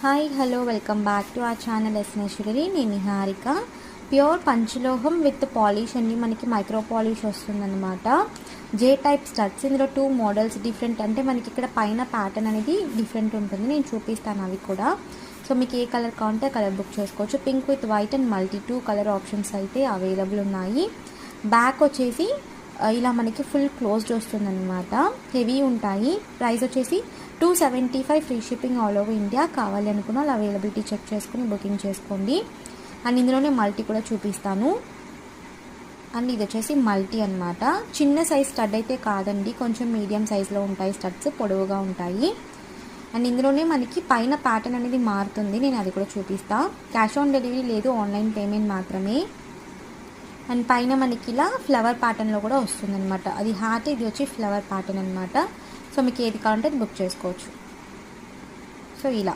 Hi hello welcome back to our channel Esneshwari. నేను Niharika. Pure పంచలోహం with polish అండి. మనకి మైక్రో పాలిష్ వస్తుందన్నమాట. J type studs. ఇందులో 2 మోడల్స్ డిఫరెంట్, అంటే మనకి ఇక్కడ పైన ప్యాటర్న్ అనేది డిఫరెంట్ ఉంటుంది. నేను చూపిస్తాను అవి కూడా. సో మీకు ఏ కలర్ కావాలంటే ఆ కలర్ బుక్ చేసుకోవచ్చు. Pink with white and multi 2 colour options అయితే అవైలబుల్ ఉన్నాయి. బ్యాక్ వచ్చేసి ఇలా మనకి ఫుల్ క్లోజ్డ్ వస్తుందన్నమాట. హెవీ ఉంటాయి. ప్రైస్ వచ్చేసి 275, free shipping all over India. కావాలి అనుకున్న వాళ్ళు అవైలబిలిటీ చెక్ చేసుకుని బుకింగ్ చేసుకోండి. అండ్ ఇందులోనే మల్టీ కూడా చూపిస్తాను. అండ్ ఇది వచ్చేసి మల్టీ అనమాట. చిన్న సైజ్ స్టడ్ అయితే కాదండి, కొంచెం మీడియం సైజ్లో ఉంటాయి స్టడ్స్, పొడవుగా ఉంటాయి. అండ్ ఇందులోనే మనకి పైన ప్యాటర్న్ అనేది మారుతుంది, నేను అది కూడా చూపిస్తా. క్యాష్ ఆన్ డెలివరీ లేదు, ఆన్లైన్ పేమెంట్ మాత్రమే. అండ్ పైన మనకి ఇలా ఫ్లవర్ ప్యాటర్న్లో కూడా వస్తుందన్నమాట. అది హార్ట్, ఇది వచ్చి ఫ్లవర్ ప్యాటర్న్ అనమాట. సో మీకు ఏది కావాలంటే అది బుక్ చేసుకోవచ్చు. సో ఇలా